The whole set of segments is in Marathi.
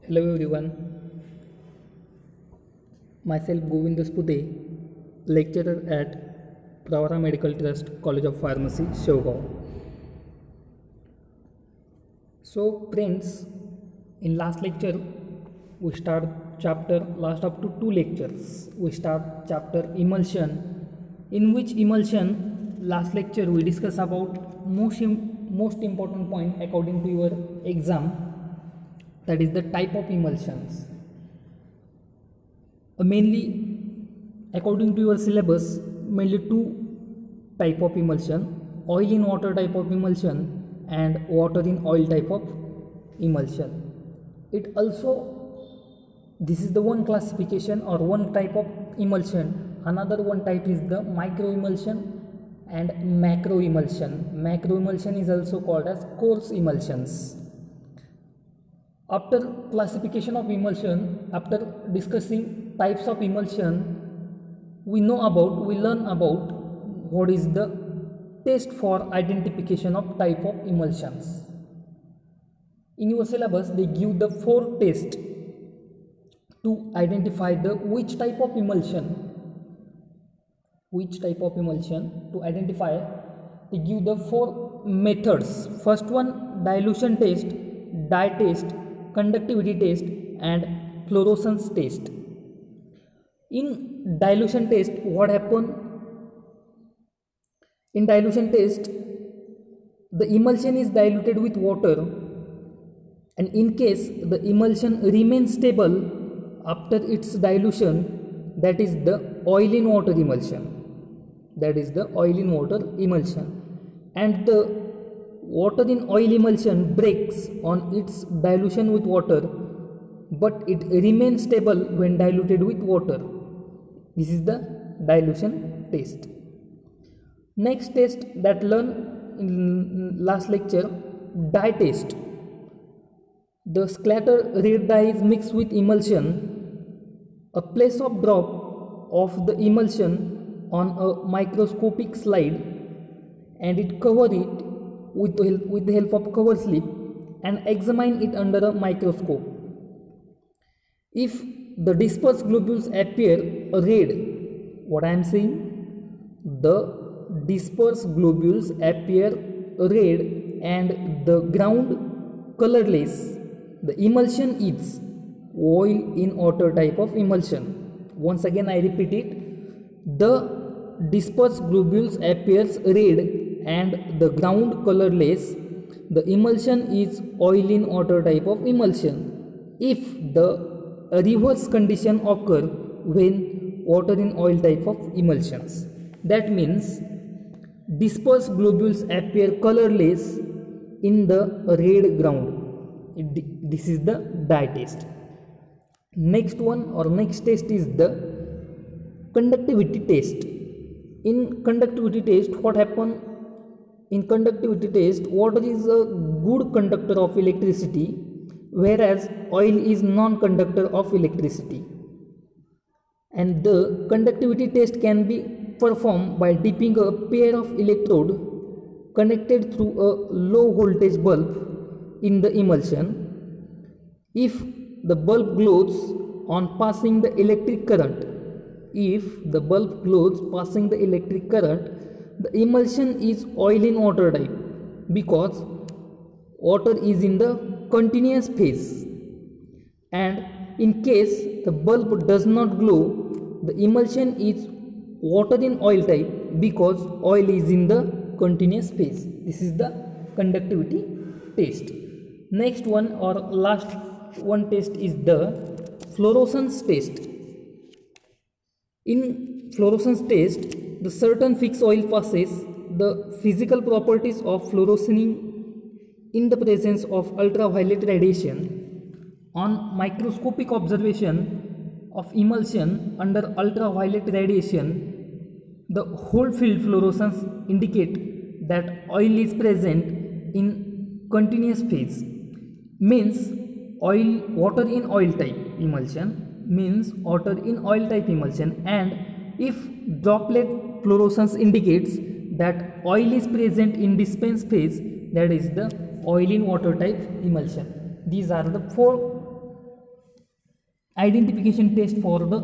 Hello everyone, myself Govind Spute, lecturer at Pravara Medical Trust, College of Pharmacy, Shevgaon. So friends, in last lecture we start chapter last up to two lectures. We start chapter emulsion, in which emulsion last lecture we discuss about most important point according to your exam, that is the type of emulsions. Mainly according to your syllabus, mainly two type of emulsion: oil in water type of emulsion and water in oil type of emulsion. It also, this is the one classification or one type of emulsion. Another one type is the micro emulsion and macro emulsion. Macro emulsion is also called as coarse emulsions. After classification of emulsion, after discussing types of emulsion, we learn about what is the test for identification of type of emulsions. In your syllabus, they give the 4 tests to identify the which type of emulsion. To identify, they give the 4 methods. First one, dilution test, dye test, conductivity test and fluorescence test. In dilution test, what happen? In dilution test, the emulsion is diluted with water, and in case the emulsion remains stable after its dilution, that is the oil in water emulsion. And the water in oil emulsion breaks on its dilution with water, but it remains stable when diluted with water. This is the dilution test. Next test that learned in last lecture, dye test. The scatter red dye is mixed with emulsion. A place of drop of the emulsion on a microscopic slide, and it cover it with the help of cover slip and examine it under a microscope. If the dispersed globules appear red, what I am saying, the dispersed globules appear red and the ground colorless, the emulsion is oil in water type of emulsion. Once again I repeat it, the dispersed globules appears red and the ground colorless, the emulsion is oil in water type of emulsion. If the reverse condition occur when water in oil type of emulsions, that means dispersed globules appear colorless in the red ground. This is the dye test. Next test is the conductivity test. In conductivity test, what happen? In conductivity test, water is a good conductor of electricity, whereas oil is non-conductor of electricity. And the conductivity test can be performed by dipping a pair of electrode connected through a low voltage bulb in the emulsion. If the bulb glows on passing the electric current, the emulsion is oil in water type, because water is in the continuous phase. And in case the bulb does not glow, the emulsion is water in oil type, because oil is in the continuous phase. This is the conductivity test. Next one or last one test is the fluorescence test. In fluorescence test, the certain fixed oil passes the physical properties of fluorescing in the presence of ultraviolet radiation. On microscopic observation of emulsion under ultraviolet radiation, the whole field fluorescence indicate that oil is present in continuous phase. Means water in oil type emulsion, and if droplet fluorescence indicates that oil is present in dispense phase, that is the oil in water type emulsion. These are the 4 identification test for the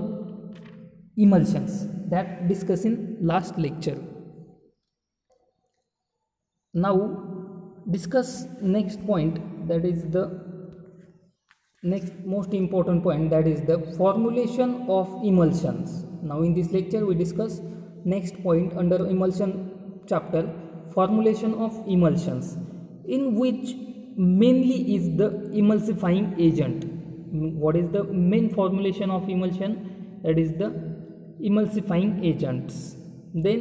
emulsions that discussed in last lecture. Now discuss next point, that is the next most important point, that is the formulation of emulsions. Now in this lecture we discuss next point under emulsion chapter, formulation of emulsions, in which mainly is the emulsifying agent. What is the main formulation of emulsion? That is the emulsifying agents. Then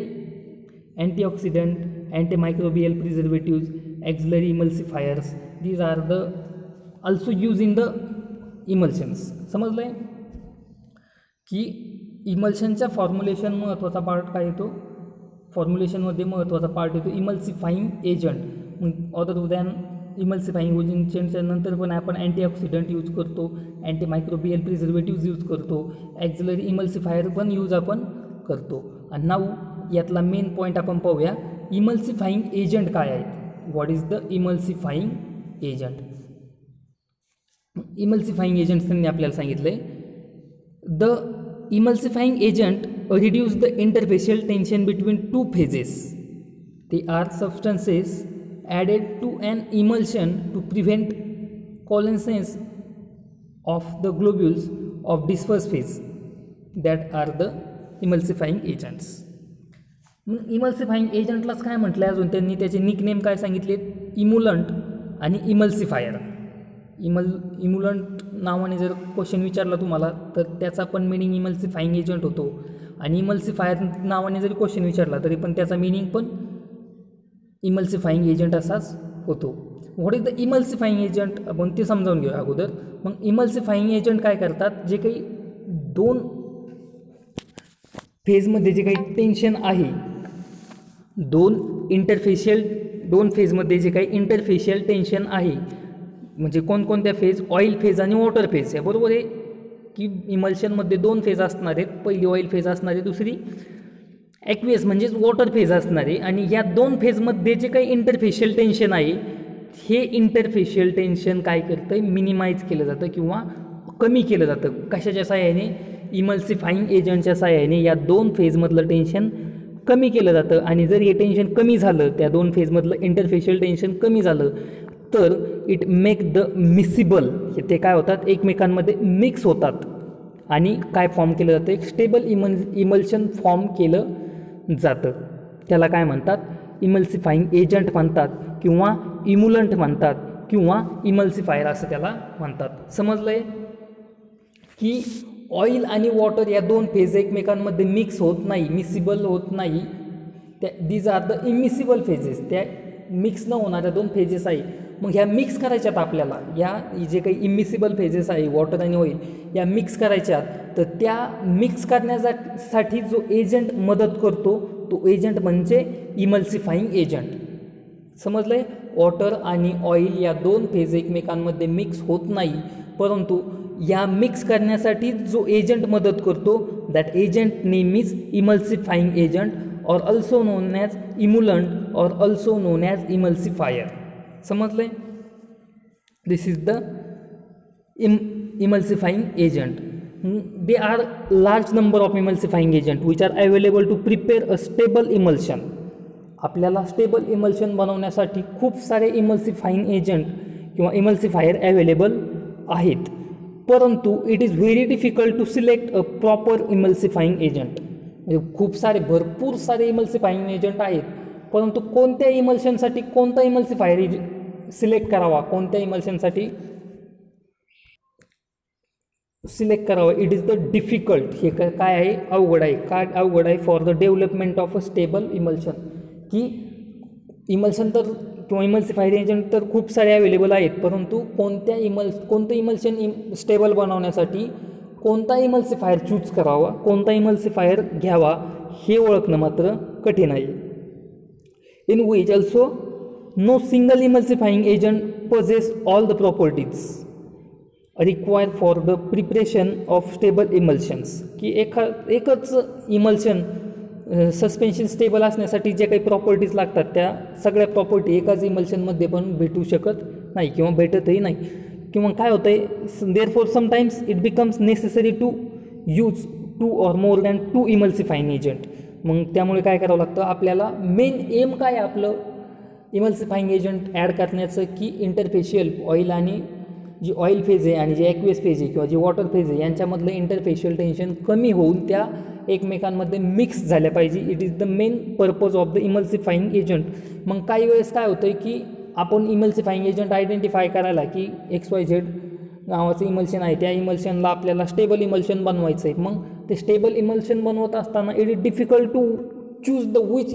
antioxidant, antimicrobial preservatives, auxiliary emulsifiers, these are the also used in the emulsions. समजलंय की इमल्शनच्या फॉर्म्युलेशन महत्त्वाचा पार्ट काय येतो, फॉर्म्युलेशनमध्ये महत्त्वाचा पार्ट येतो emulsifying agent. Other than emulsifying एजंटच्या नंतर पण आपण अँटीऑक्सिडंट यूज करतो, अँटीमायक्रोबियल प्रिझर्वेटिव्ज यूज करतो, ॲक्झिलरी इमल्सिफायर पण यूज आपण करतो. आणि नाऊ यातला मेन पॉईंट आपण पाहूया, इमल्सिफाईंग एजंट काय आहे. What is the emulsifying agent? Emulsifying agents त्यांनी आपल्याला सांगितलं आहे, the emulsifying agent reduce the interfacial tension between two phases. They are substances added to an emulsion to prevent coalescence of the globules of disperse phase, that are the emulsifying agents. Emulsifying एजंटलाच काय म्हटलं आहे अजून त्यांनी, त्याचे निकनेम काय सांगितले, इम्युलंट आणि इमल्सिफायर. इम्युलंट नावाने जर क्वेश्चन विचारला तुम्हाला तर त्याचा पण मिनिंग इमल्सिफाईंग एजंट होतो, आणि इमल्सिफायर नावाने जरी क्वेश्चन विचारला तरी पण त्याचा मिनिंग पण इमल्सिफाईंग एजंट असाच होतो. What is the emulsifying agent आपण ते समजावून घेऊया अगोदर. मग इमल्सिफाईंग एजंट काय करतात, जे काही दोन फेजमध्ये जे काही टेन्शन आहे, दोन फेजमध्ये जे काही इंटरफेशियल टेन्शन आहे, म्हणजे कोणकोणत्या फेज, ऑइल फेज आणि वॉटर फेज. बरोबर आहे की इमल्शनमध्ये दोन फेज असणार आहेत, पहिली ऑइल फेज असणार आहे, दुसरी ॲक्वियस म्हणजेच वॉटर फेज असणार आहे. आणि या दोन फेजमध्ये जे काही इंटरफेशियल टेन्शन आहे, हे इंटरफेशियल टेन्शन काय करतं, मिनिमाइज केलं जातं किंवा कमी केलं जातं. कशाच्या साहाय्याने? इमल्सिफाईंग एजंटच्या साहाय्याने या दोन फेजमधलं टेन्शन कमी केलं जातं. आणि जर हे टेन्शन कमी झालं, त्या दोन फेजमधलं इंटरफेशियल टेन्शन कमी झालं, तर इट मेक द मिसिबल, ते काय होतात, एकमेकांमध्ये मिक्स होतात आणि काय फॉर्म केलं जातं, एक स्टेबल इमल्शन फॉर्म केलं जातं. त्याला काय म्हणतात, इमल्सिफाईंग एजंट म्हणतात, किंवा इम्युलंट म्हणतात, किंवा इमल्सिफायर असं त्याला म्हणतात. समजलंय की ऑइल आणि वॉटर या दोन फेज एकमेकांमध्ये मिक्स होत नाही, मिसिबल होत नाही, त्या these are the immiscible phases, त्या मिक्स न होणाऱ्या दोन फेजेस आहे. मग ह्या मिक्स करायच्यात आपल्याला, या जे काही इमिसिबल फेजेस आहे वॉटर आणि ऑइल, या मिक्स करायच्यात. तर त्या मिक्स करण्यासाठी जो एजंट मदत करतो तो एजंट म्हणजे इमल्सिफाईंग एजंट. समजलं आहे? वॉटर आणि ऑइल या दोन फेज एकमेकांमध्ये मिक्स होत नाही, परंतु या मिक्स करण्यासाठी जो एजंट मदत करतो, that agent name is emulsifying agent, or also known as emulant, or also known as emulsifier. समजले? This is the emulsifying agent. There are large number of emulsifying agent which are available to prepare a stable emulsion. आपल्याला स्टेबल इमल्शन बनवण्यासाठी खूप सारे इमल्सिफाईंग एजंट किंवा इमल्सिफायर अवेलेबल आहेत, परंतु it is very difficult to select a proper emulsifying agent. म्हणजे खूप सारे भरपूर सारे इमल्सिफाईंग एजंट आहेत, परंतु कोणत्या इमल्शनसाठी कोणता इमल्सिफायर सिलेक्ट करावा, कोणत्या इमल्शनसाठी सिलेक्ट करावा, इट इज द डिफिकल्ट. हे काय आहे, अवघड आहे. काय अवघड आहे? For the development of a stable emulsion, की इमल्शन तर किंवा इमल्सिफायर एजंट तर खूप सारे अवेलेबल आहेत, परंतु कोणतं इमल्शन स्टेबल बनवण्यासाठी कोणता इमल्सिफायर चूज करावा, कोणता इमल्सिफायर घ्यावा, हे ओळखणं मात्र कठीण आहे. In which also no single emulsifying agent possess all the properties required for the preparation of stable emulsions. की एकच इमल्शन सस्पेन्शन स्टेबल असण्यासाठी जे काही प्रॉपर्टीज लागतात त्या सगळ्या प्रॉपर्टी एकाच इमल्शनमध्ये पण भेटू शकत नाही किंवा भेटतही नाही. किंवा काय होतं आहे, therefore sometimes it becomes necessary to use 2 or more than 2 emulsifying agent. मग त्यामुळे काय करावं लागतं आपल्याला, मेन एम काय आपलं इमल्सिफाईंग एजंट ॲड करण्याचं, की इंटरफेशियल ऑइल आणि जी ऑइल फेज आहे आणि जी ॲक्वेस फेज आहे किंवा जी वॉटर फेज आहे यांच्यामधलं इंटरफेशियल टेन्शन कमी होऊन त्या एकमेकांमध्ये मिक्स झाल्या पाहिजे. It is the main purpose of the emulsifying agent. मग काही वेळेस काय होतं की आपण इमल्सिफाईंग एजंट आयडेंटिफाय करायला की XYZ नावाचं इमल्शन आहे, त्या इमल्शनला आपल्याला स्टेबल इमल्शन बनवायचं आहे. मग ते स्टेबल इमल्शन बनवत असताना it is difficult to choose the which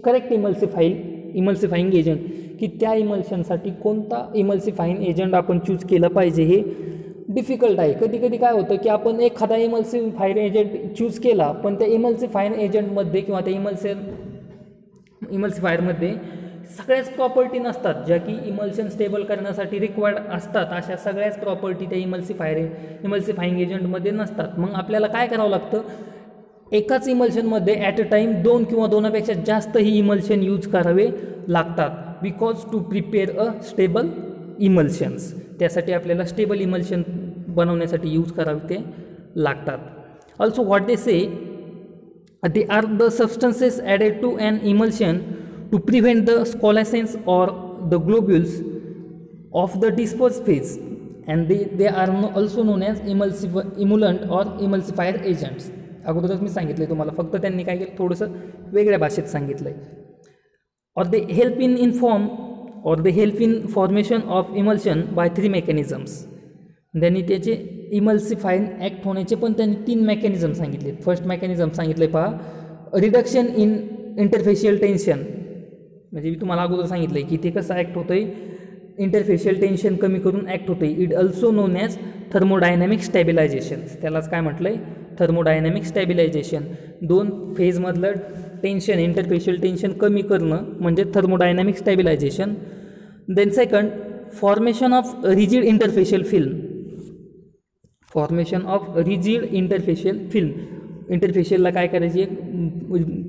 correct emulsifying agent, की त्या इमल्शनसाठी कोणता इमल्सिफाईंग एजंट आपण चूज केलं पाहिजे हे डिफिकल्ट आहे. कधी कधी काय होतं की आपण एखादा इमल्सिफायर एजंट चूज केला, पण त्या इमल्सिफायर एजंटमध्ये किंवा त्या इमल्सिफायरमध्ये सगळ्याच प्रॉपर्टी नसतात ज्या की इमल्शन स्टेबल करण्यासाठी रिक्वायर्ड असतात. अशा सगळ्याच प्रॉपर्टी त्या इमल्सिफाईंग एजंटमध्ये नसतात. मग आपल्याला काय करावं लागतं, एकाच इमल्शनमध्ये ॲट अ टाईम 2 किंवा 2पेक्षा जास्त ही इमल्शन यूज करावे लागतात, because to prepare a stable emulsions. त्यासाठी आपल्याला स्टेबल इमल्शन बनवण्यासाठी यूज करावे ते लागतात. Also what they say, they are the substances added to an emulsion to prevent the coalescence or the globules of the dispersed phase, and they are also known as emulant or emulsifier agents. अगोदरच मी सांगितलं आहे तुम्हाला, फक्त त्यांनी काय केलं थोडंसं वेगळ्या भाषेत सांगितलं आहे. or they help in formation of emulsion by 3 mechanisms. त्यांनी त्याचे इमल्सिफाईंग ॲक्ट होण्याचे पण त्यांनी 3 मेकॅनिझम सांगितले. फर्स्ट मेकॅनिझम सांगितलं पहा, रिडक्शन इन इंटरफेशियल टेन्शन. म्हणजे मी तुम्हाला अगोदर सांगितलं आहे की ते कसं ॲक्ट होतं आहे, इंटरफेशियल टेन्शन कमी करून ॲक्ट होतं आहे. It also known as thermodynamic stabilization. त्यालाच काय म्हटलं आहे, थर्मोडायनॅमिक स्टॅबिलायझेशन. 2 फेजमधलं टेन्शन, इंटरफेशियल टेन्शन कमी करणं म्हणजे thermodynamic stabilization. Then second, formation of rigid interfacial film. इंटरफेशियलला काय करायची, एक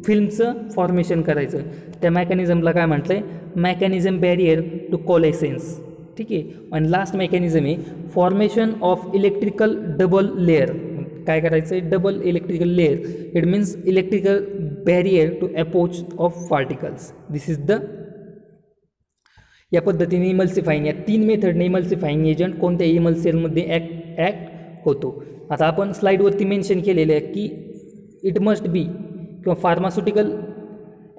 फिल्मचं फॉर्मेशन करायचं. त्या मेकॅनिझमला काय म्हटलं आहे, मेकॅनिझम बॅरियर टू कोलेसेन्स. ठीक आहे. आणि लास्ट मेकॅनिझम आहे formation of electrical double layer. काय करायचं आहे, double electrical layer. It means electrical barrier to approach of particles. This is the, या पद्धतीने इमल्सिफाईंग, या 3 मेथडने इमल्सिफाईंग एजंट कोणत्याही इमल्सिफायरमध्ये ॲक्ट होतो. आता आपण स्लाईडवरती मेन्शन केलेलं आहे की इट मस्ट बी, किंवा pharmaceutical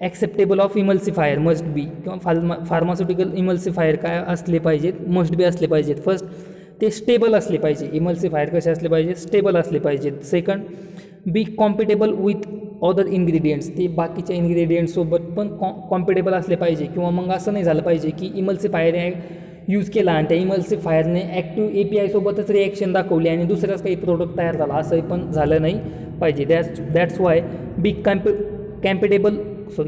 acceptable of emulsifier must be, किंवा फार्मास्युटिकल इमल्सिफायर काय असले पाहिजेत, मस्ट बी असले पाहिजेत. फर्स्ट, ते स्टेबल असले पाहिजे. इमल्सिफायर कसे असले पाहिजे, स्टेबल असले पाहिजेत. Second, be compatible with other ingredients. ते बाकीच्या इन्ग्रेडियंट्ससोबत पण कॉम्पिटेबल असले पाहिजे. किंवा मग असं नाही झालं पाहिजे की इमल्सिफायर यूज केला आणि त्या इमल्सिफायरने ॲक्टिव्ह API सोबतच रिॲक्शन दाखवली आणि दुसराच काही प्रोडक्ट तयार झाला, असंही पण झालं नाही पाहिजे. That's why be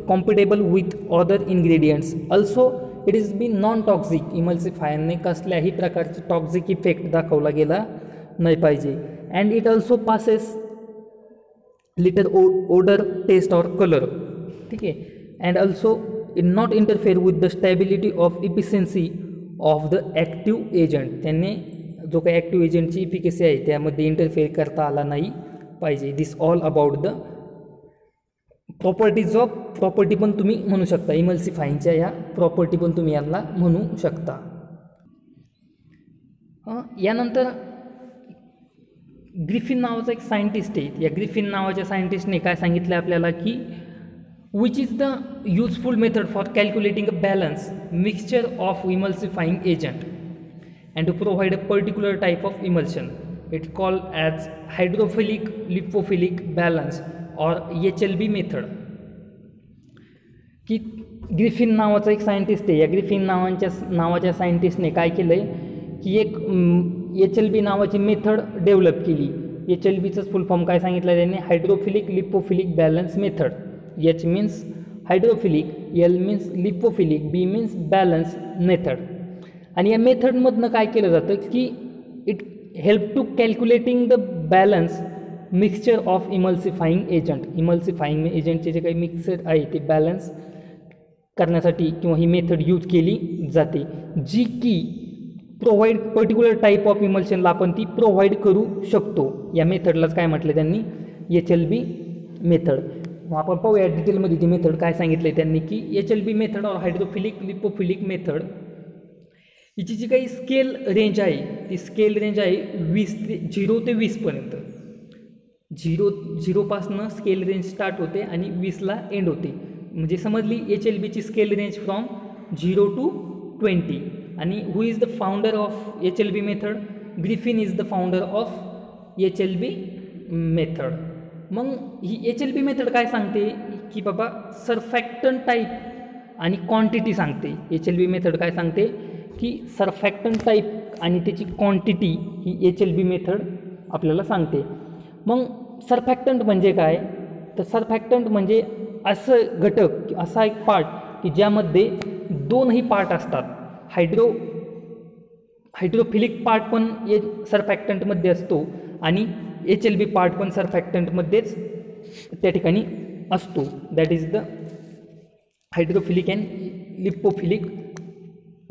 compatible with other ingredients. Also it is be non toxic. इमल्सिफायरने कसल्याही प्रकारची टॉक्झिक इफेक्ट दाखवला गेला नाही पाहिजे. And it also passes little odour, taste और कलर. ठीक आहे. And also it not interfere with the stability of efficiency of the active agent. त्यांनी जो काही ॲक्टिव्ह एजंटची इफिकसी आहे त्यामध्ये इंटरफेअर करता आला नाही पाहिजे. This all about the properties of, property पण तुम्ही म्हणू शकता, इमल्सिफाईंगच्या या प्रॉपर्टी पण तुम्ही यांना म्हणू शकता. यानंतर ग्रिफिन नावाचा एक सायंटिस्ट आहे. या ग्रिफिन नावाच्या सायंटिस्टने काय सांगितलं आपल्याला की which is the useful method for calculating a balance mixture of emulsifying agent and to provide a particular type of emulsion. It's called as hydrophilic lipophilic balance or HLB method. की ग्रिफिन नावाचा एक सायंटिस्ट आहे. या ग्रिफिन नावाच्या सायंटिस्टने काय केलं आहे की एक HLB नावाची मेथड डेव्हलप केली. HLBचंच फुल फॉर्म काय सांगितलं त्यांनी, hydrophilic lipophilic balance method. H means hydrophilic, L means lipophilic, B means balance method. आणि या मेथडमधनं काय केलं जातं की it help to calculating the balance mixture of emulsifying agent. Emulsifying एजंटचे जे काही मिक्सर आहे ते बॅलन्स करण्यासाठी किंवा ही मेथड यूज केली जाते, जी की प्रोव्हाइड पर्टिक्युलर टाईप ऑफ इमल्शनला आपण ती प्रोव्हाइड करू शकतो. या मेथडलाच काय म्हटलं त्यांनी, HLB मेथड. मग आपण पाहूया डिटेलमध्ये ती मेथड काय सांगितलं त्यांनी की HLB मेथड और हायड्रोफिलिक लिपोफिलिक मेथड, हिची जी काही स्केल रेंज आहे ती स्केल रेंज आहे 0 ते 20पर्यंत. 0 स्केल रेंज स्टार्ट होते आणि 20ला एंड होते. म्हणजे समजली HLBची स्केल रेंज फ्रॉम 0 to 20. आणि who is the founder of HLB method? Griffin is the founder of HLB method. मग ही HLB मेथड काय सांगते की बाबा सरफॅक्टंट टाईप आणि क्वांटिटी सांगते. HLB मेथड काय सांगते की सरफॅक्टंट टाईप आणि त्याची क्वांटिटी ही HLB मेथड आपल्याला सांगते. मग सरफॅक्टंट म्हणजे काय? तर सरफॅक्टंट म्हणजे असं घटक, असा एक पार्ट की ज्यामध्ये दोनही पार्ट असतात. हायड्रोफिलिक पार्ट पण सरफॅक्टंटमध्ये असतो आणि HLB पार्ट पण सरफॅक्टंटमध्येच त्या ठिकाणी असतो. That is the hydrophilic and lipophilic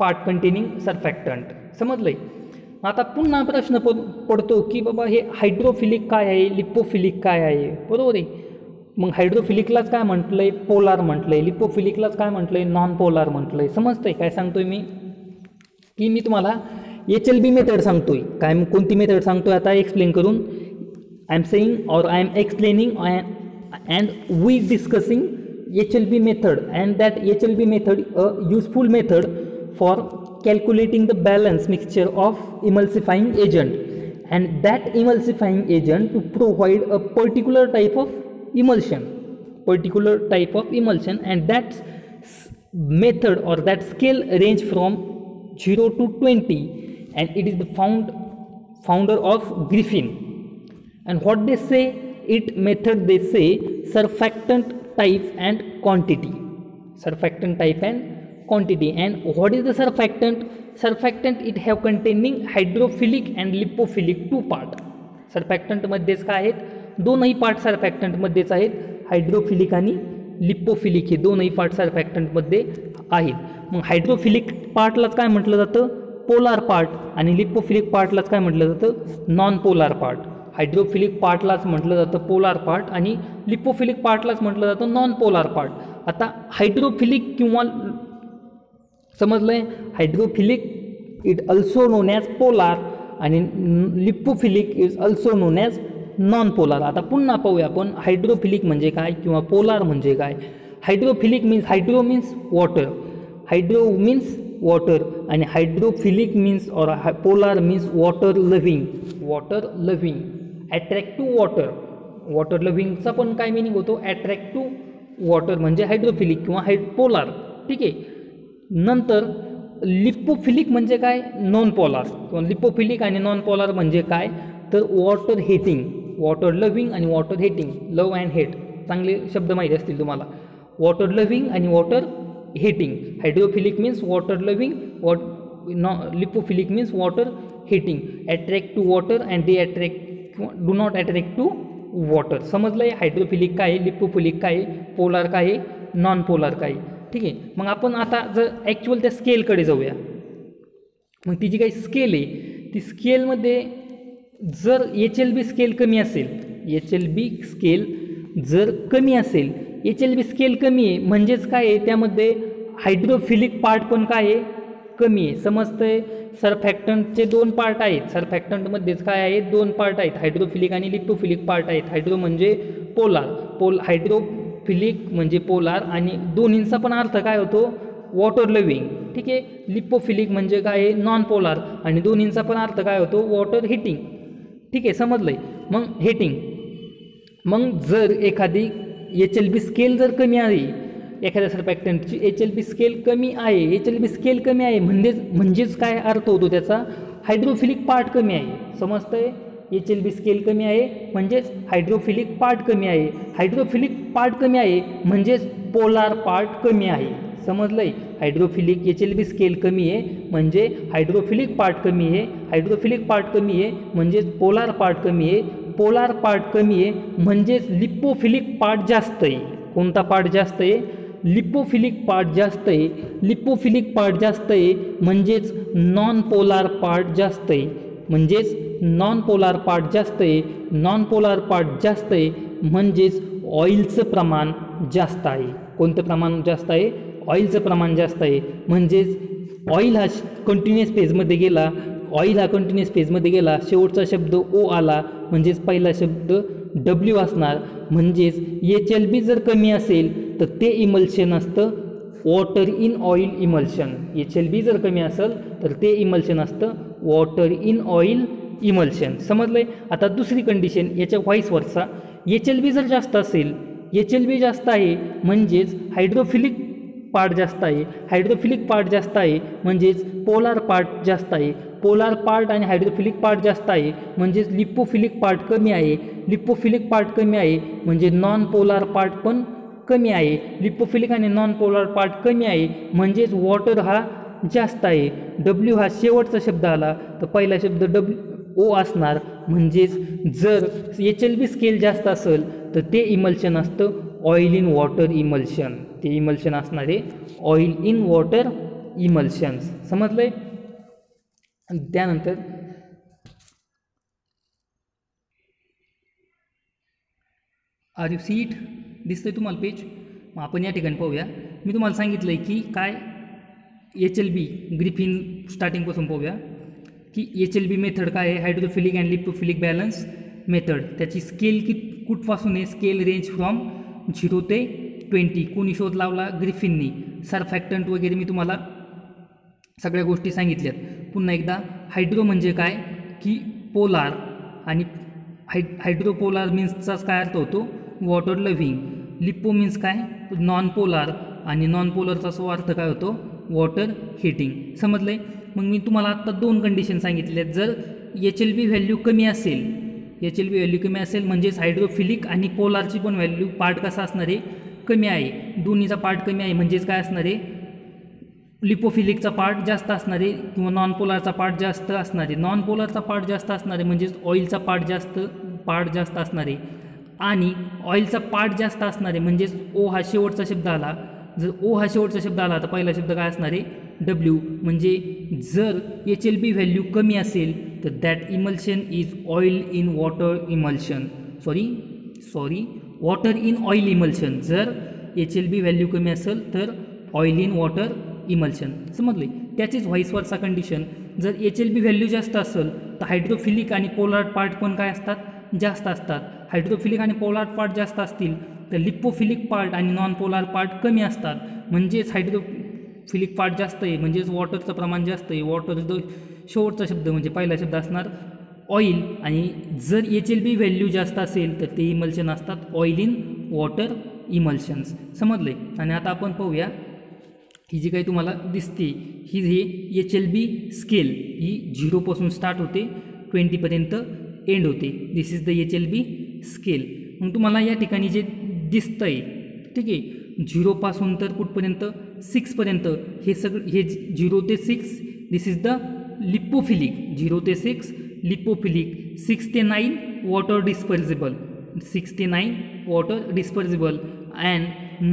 part containing surfactant. समजलंय? आता पुन्हा प्रश्न पडतो की बाबा हे हायड्रोफिलिक काय आहे, लिपोफिलिक काय आहे, बरोबर आहे. मग हायड्रोफिलिकलाच काय म्हटलं आहे, पोलार म्हटलं आहे, लिपोफिलिकलाच काय म्हटलं आहे, नॉन पोलार म्हटलं आहे. समजतंय काय सांगतोय मी? की मी तुम्हाला HLB मेथड सांगतोय. काय कोणती मेथड सांगतोय आता एक्सप्लेन करून. आय एम सेईंग और I am explaining and we discussing HLB method, and that HLB method a useful method for calculating the balance mixture of emulsifying agent, and that emulsifying agent to provide a particular type of emulsion, and that method or that scale range from 0 to 20, and it is the founder of Griffin. And what they say, it method they say surfactant type and quantity. Surfactant type and quantity. And what is the surfactant? Surfactant it have containing hydrophilic and lipophilic two part. Surfactant मध्येच काय आहेत? दोनही पार्ट सरफॅक्टंट मध्येच आहेत. हायड्रोफिलिक आणि लिपोफिलिक हे दोनही पार्ट सरफॅक्टंट मध्ये आहेत. मग हायड्रोफिलिक पार्टलाच काय म्हटलं जातं? Polar part. आणि लिपोफिलिक पार्टलाच काय म्हटलं जातं? Non polar part. हायड्रोफिलिक पार्टलाच म्हटलं जातं पोलार पार्ट आणि लिपोफिलिक पार्टलाच म्हटलं जातं नॉन पोलार पार्ट. आता हायड्रोफिलिक किंवा समजलंय, hydrophilic it also known as polar आणि lipophilic is also known as non polar. आता पुन्हा पाहूया आपण हायड्रोफिलिक म्हणजे काय किंवा पोलार म्हणजे काय. Hydrophilic means, hydro means water, hydro means water आणि हायड्रोफिलिक मीन्स और polar means water loving, attractive water. Water लव्हिंगचा पण काय मिनिंग होतो? अट्रॅक्टिव्ह वॉटर म्हणजे हायड्रोफिलिक किंवा पोलार. ठीक आहे. नंतर लिपोफिलिक म्हणजे काय? Non polar. किंवा लिपोफिलिक आणि नॉन पोलार म्हणजे काय? तर वॉटर हेटिंग, वॉटर लव्हिंग आणि water hating. Love and hate चांगले शब्द माहिती असतील तुम्हाला. वॉटर लव्हिंग आणि water hating. Hydrophilic means water loving, lipophilic means water hating. Attract to water and they attract do not attract to water. समजलं आहे? हायड्रोफिलिक काय आहे, लिपोफिलिक काय आहे, पोलार काय आहे, नॉन पोलार काय आहे. ठीक आहे. मग आपण आता जर ॲक्च्युअल त्या स्केलकडे जाऊया. मग ती जी काही स्केल आहे ती स्केलमध्ये जर HLB स्केल कमी असेल, HLB स्केल जर कमी असेल, HLB स्केल कमी आहे म्हणजेच काय आहे, त्यामध्ये हायड्रोफिलिक पार्ट पण काय आहे, कमी आहे. समजतंय? सरफॅक्टंटचे दोन पार्ट आहेत. सरफॅक्टंटमध्येच काय आहेत? दोन पार्ट आहेत, हायड्रोफिलिक आणि लिपोफिलिक पार्ट आहेत. हायड्रो म्हणजे पोलार, हायड्रोफिलिक म्हणजे पोलार आणि दोन्हींचा पण अर्थ काय होतो? Water loving. ठीक आहे. लिपोफिलिक म्हणजे काय आहे? नॉन पोलार आणि दोन्हींचा पण अर्थ काय होतो? Water hating. ठीक आहे, समजलंय? मग हेटिंग. मग जर एखादी HLB स्केल जर कमी आहे, एखाद्या सरफॅक्टंटची HLB स्केल कमी आहे, HLB स्केल कमी आहे म्हणजेच काय अर्थ होतो त्याचा? हायड्रोफिलिक पार्ट कमी आहे. समजतंय? HLB स्केल कमी आहे म्हणजेच हायड्रोफिलिक पार्ट कमी आहे. हायड्रोफिलिक पार्ट कमी आहे म्हणजेच पोलार पार्ट कमी आहे. समजलंय? हायड्रोफिलिक HLB स्केल कमी आहे म्हणजे हायड्रोफिलिक पार्ट कमी आहे, हायड्रोफिलिक पार्ट कमी आहे म्हणजेच पोलार पार्ट कमी आहे, पोलार पार्ट कमी आहे म्हणजेच लिपोफिलिक पार्ट जास्त आहे. कोणता पार्ट जास्त आहे? लिपोफिलिक पार्ट जास्त आहे. लिपोफिलिक पार्ट जास्त आहे म्हणजेच नॉन पोलार पार्ट जास्त आहे. म्हणजेच नॉन पोलार पार्ट जास्त आहे. नॉन पोलार पार्ट जास्त आहे म्हणजेच ऑइलचं प्रमाण जास्त आहे. कोणतं प्रमाण जास्त आहे? ऑइलचं प्रमाण जास्त आहे. म्हणजेच ऑइल हा कंटिन्युअस फेजमध्ये गेला. ऑइल हा कंटिन्युअस फेजमध्ये गेला. शेवटचा शब्द ओ आला म्हणजेच पहिला शब्द डब्ल्यू असणार. म्हणजेच HLB जर कमी असेल तर ते इमल्शन असतं water in oil emulsion. HLB जर कमी असेल तर ते इमल्शन असतं वॉटर इन ऑइल इमल्शन. समजलंय? आता दुसरी कंडिशन याच्या व्हाईस वर्सा. HLB जर जास्त असेल, HLB जास्त आहे म्हणजेच हायड्रोफिलिक पार्ट जास्त आहे. हायड्रोफिलिक पार्ट जास्त आहे म्हणजेच पोलार पार्ट जास्त आहे. पोलार पार्ट आणि हायड्रोफिलिक पार्ट जास्त आहे म्हणजेच लिपोफिलिक पार्ट कमी आहे. लिपोफिलिक पार्ट कमी आहे म्हणजे नॉन पोलार पार्ट पण कमी आहे. लिपोफिलिक आणि नॉन पोलार पार्ट कमी आहे म्हणजेच वॉटर हा जास्त आहे. डब्ल्यू हा शेवटचा शब्द आला तर पहिला शब्द ओ असणार. म्हणजेच जर HLB स्केल जास्त असेल तर ते इमल्शन असतं ऑइल इन वॉटर इमल्शन. ते इमल्शन असणारे ऑइल इन वॉटर इमल्शन्स. समजलंय? त्यानंतर आर यू सी इट? दिसतंय तुम्हाला पेज? मग आपण या ठिकाणी पाहूया. मी तुम्हाला सांगितलं आहे की काय HLB ग्रिफिन स्टार्टिंगपासून पाहूया की HLB मेथड काय आहे? Hydrophilic and lipophilic balance method. त्याची स्केल कुठपासून आहे? स्केल रेंज फ्रॉम 0 ते 20. कोणी शोध लावला? ग्रिफिननी. सरफॅक्टंट वगैरे मी तुम्हाला सगळ्या गोष्टी सांगितल्यात. पुन्हा एकदा हायड्रो म्हणजे काय की पोलार आणि हायड्रोपोलार मीन्सचाच काय अर्थ होतो? Water loving. लिपो मीन्स काय? नॉन पोलार आणि नॉन पोलरचा जो अर्थ काय होतो? Water hating. समजलंय? मग मी तुम्हाला आत्ता 2 कंडिशन सांगितल्या आहेत. जर HLB व्हॅल्यू कमी असेल, HLB व्हॅल्यू कमी असेल म्हणजेच हायड्रोफिलिक आणि पोलारची पण व्हॅल्यू पार्ट कसा असणार आहे? कमी आहे. दोन्हीचा पार्ट कमी आहे म्हणजेच काय असणार आहे? लिपोफिलिकचा पार्ट जास्त असणार आहे किंवा नॉन पोलारचा पार्ट जास्त असणार आहे. नॉन पोलारचा पार्ट जास्त असणार आहे म्हणजेच ऑइलचा पार्ट जास्त असणार आहे. आणि ऑइलचा पार्ट जास्त असणार आहे म्हणजेच ओ हा शेवटचा शब्द आला. जर ओ हा शेवटचा शब्द आला तर पहिला शब्द काय असणार आहे? डब्ल्यू. म्हणजे जर HLB व्हॅल्यू कमी असेल तर that emulsion is oil in water emulsion. Sorry water in oil emulsion. जर HLB व्हॅल्यू कमी असेल तर ऑइल इन वॉटर इमल्शन. समजले? त्याचीच व्हाईस वर्सा कंडिशन. जर HLB व्हॅल्यू जास्त असेल तर हायड्रोफिलिक आणि पोलार पार्ट पण काय असतात? जास्त असतात. हायड्रोफिलिक आणि पोलार पार्ट जास्त असतील तर लिपोफिलिक पार्ट आणि नॉन पोलार पार्ट कमी असतात. म्हणजेच हायड्रोफिलिक पार्ट जास्त आहे म्हणजेच वॉटरचं प्रमाण जास्त आहे. वॉटर जो शेवटचा शब्द म्हणजे पहिला शब्द असणार ऑइल. आणि जर HLB व्हॅल्यू जास्त असेल तर ते इमल्शन असतात ऑइल इन वॉटर इमल्शन्स. समजले? आणि आता आपण पाहूया ही जी काही तुम्हाला दिसते ही HLB स्केल ही 0 स्टार्ट होते 20 एंड होते. दिस इज द HLB स्केल. मग तुम्हाला या ठिकाणी जे दिसतंय, ठीक आहे, 0 तर कुठपर्यंत? 6 हे सगळं हे 0 ते 6 दिस इज द लिपोफिलिक. 0 ते 6 लिपोफिलिक. 6 ते 9 वॉटर डिस्पर्जिबल. 6 ते 9 वॉटर डिस्पर्जिबल. अँड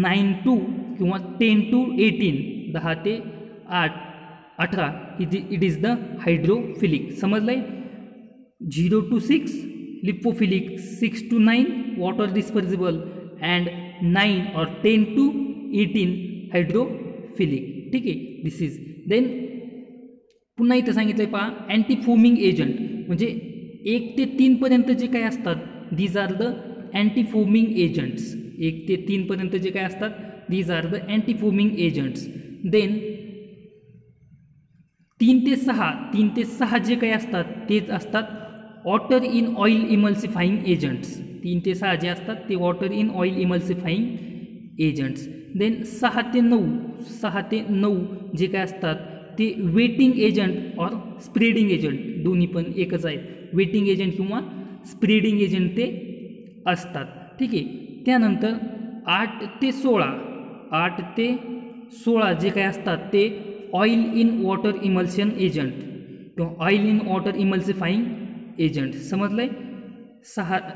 9 टू किंवा 10 to 18 10 ते 18 इट इज द हायड्रोफिलिक. समजलंय? 0 to 6 lipophilic. 6 to 9 water dispersible and 9 or 10 to 18 hydrophilic. ठीक आहे. दिस इज देन पुन्हा इथं सांगितलं आहे पहा अँटीफोमिंग एजंट म्हणजे 1 ते 3 जे काही असतात these are the antifoaming agents. 1 ते 3 जे काही असतात these are the antifoaming agents. Then 3 ते 6 जे काही असतात तेच असतात water in oil emulsifying agents. 3 ते 6 जे असतात ते water in oil emulsifying agents. Then 6 ते 9 जे काय असतात ते वेटिंग एजंट और स्प्रेडिंग एजंट. दोन्ही पण एकच आहेत. वेटिंग एजंट किंवा स्प्रेडिंग एजंट ते असतात. ठीक आहे. त्यानंतर 8 ते 16 जे काय असतात ते oil in water emulsion agent किंवा oil in water emulsifying agent. समजलंय?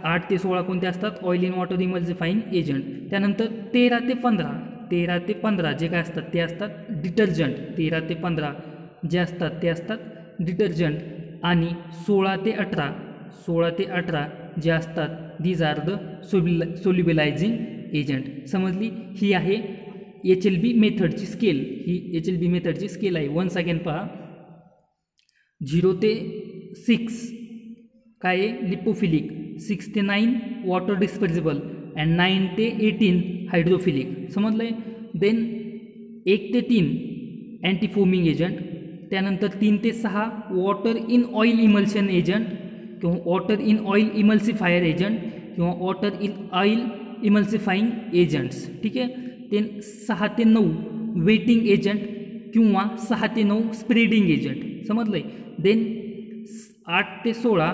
8 ते 16 कोणते असतात? Oil in water emulsifying agent. त्यानंतर 13 ते 13 ते 15 जे काय असतात ते असतात डिटर्जंट. 13 ते 15 जे असतात ते असतात डिटर्जंट. आणि 16 ते 18 जे असतात these are the solubilising agent. समजली? ही आहे HLB मेथडची स्केल. ही HLB मेथडची स्केल आहे. वन्स अगेन पहा, 0 ते 6 काय आहे लिपोफिलिक, 6 ते 9 वॉटर डिस्पर्सिबल अँड 9 ते 18 हायड्रोफिलिक. समजलं आहे? देन 1 ते 3 अँटीफोमिंग एजंट. त्यानंतर 3 ते 6 water in oil emulsion agent किंवा water in oil emulsifier agent किंवा water in oil emulsifying agents. ठीक आहे. ते 6 ते 9 वेटिंग एजंट किंवा 6 ते 9 स्प्रेडिंग एजंट. समजलं आहे? देन 8 ते 16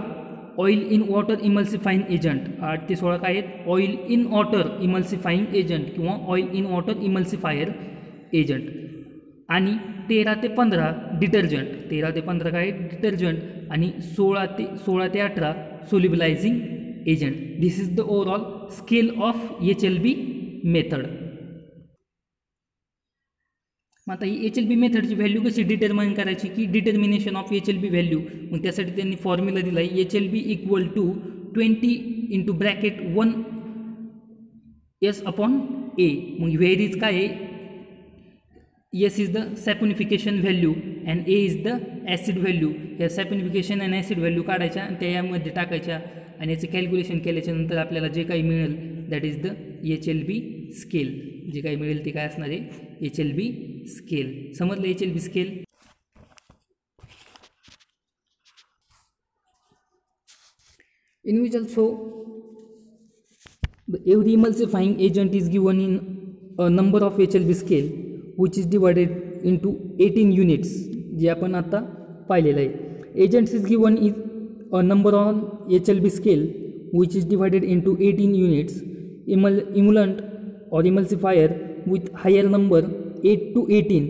oil in water emulsifying agent. 8 ते 16 काय आहेत? Oil in water emulsifying agent किंवा oil in water emulsifier agent. आणि 13 ते 15 डिटर्जंट. 13 ते 15 काय डिटर्जंट. आणि 16 ते 18 solubilizing agent. This is the overall scale of HLB method. मग आता ही HLB मेथडची व्हॅल्यू कशी डिटर्माइन करायची की डिटर्मिनेशन ऑफ HLB व्हॅल्यू. मग त्यासाठी त्यांनी फॉर्म्युला दिला आहे HLB equal to 20 into bracket 1 S/A. मग व्हेरीज काय आहे? S is the saponification value and A is the acid value. या सॅपोनिफिकेशन अँड ॲसिड व्हॅल्यू काढायच्या आणि त्या यामध्ये टाकायच्या आणि याचं कॅल्क्युलेशन केल्याच्या नंतर आपल्याला जे काही मिळेल that is the HLB scale. जे काही मिळेल ते काय असणार आहे? HLB scale. समजलं? HLB scale. In which also every emulsifying agent is given in a number of HLB scale which is divided into 18 units. जे आपण आता पाहिलेलं आहे. Agents is given is a number on HLB scale which is divided into 18 units. Emulant or emulsifier with higher number 8 to 18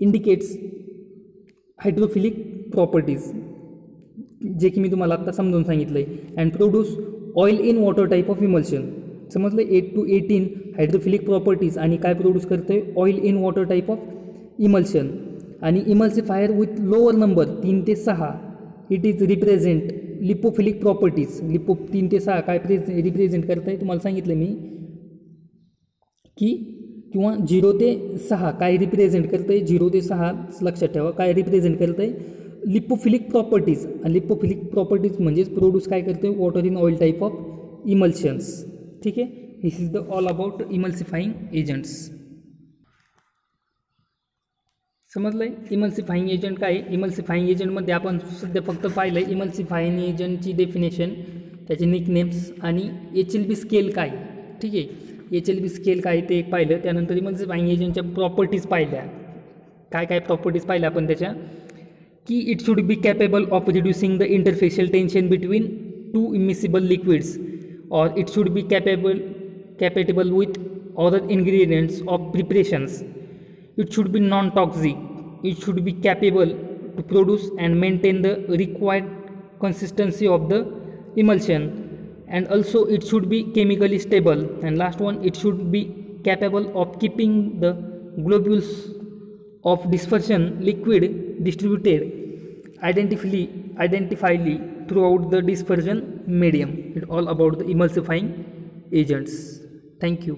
indicates hydrophilic properties, जे की मी तुम्हाला आता समजून सांगितलं आहे. And produce oil in water type of emulsion. समजलं? 8 to 18 हायड्रोफिलिक प्रॉपर्टीज आणि काय प्रोड्यूस करतं आहे? Oil in water type of emulsion. आणि इमल्सिफायर विथ लोअर नंबर 3 ते 6 it is represent lipophilic properties. 3 ते 6 काय रिप्रेझेंट करत आहे तुम्हाला सांगितलं मी की, किंवा 0 ते 6 काय रिप्रेझेंट करतं आहे? 0 ते 6 लक्षात ठेवा काय रिप्रेझेंट करतं आहे? Lipophilic properties. आणि लिपोफिलिक प्रॉपर्टीज म्हणजेच प्रोड्यूस काय करते? Water in oil type of emulsions. ठीक आहे. This is the all about emulsifying agents. समजलं आहे? इमल्सिफाईंग एजंट काय आहे? इमल्सिफाईंग एजंटमध्ये आपण सध्या फक्त पाहिलं आहे इमल्सिफाईंग एजंटची डेफिनेशन, त्याचे निकनेम्स आणि HLB स्केल काय. ठीक आहे. HLB स्केल काय ते एक पाहिलं. त्यानंतर इमल्सिफाईंग एजंटच्या प्रॉपर्टीज पाहिल्या. काय काय प्रॉपर्टीज पाहिल्या आपण त्याच्या की it should be capable of reducing the interfacial tension between 2 immiscible liquids or it should be compatible with other ingredients of preparations. It should be non-toxic. It should be capable to produce and maintain the required consistency of the emulsion, and also it should be chemically stable. And last one, it should be capable of keeping the globules of dispersion liquid distributed identifiably throughout the dispersion medium. It's all about the emulsifying agents. Thank you.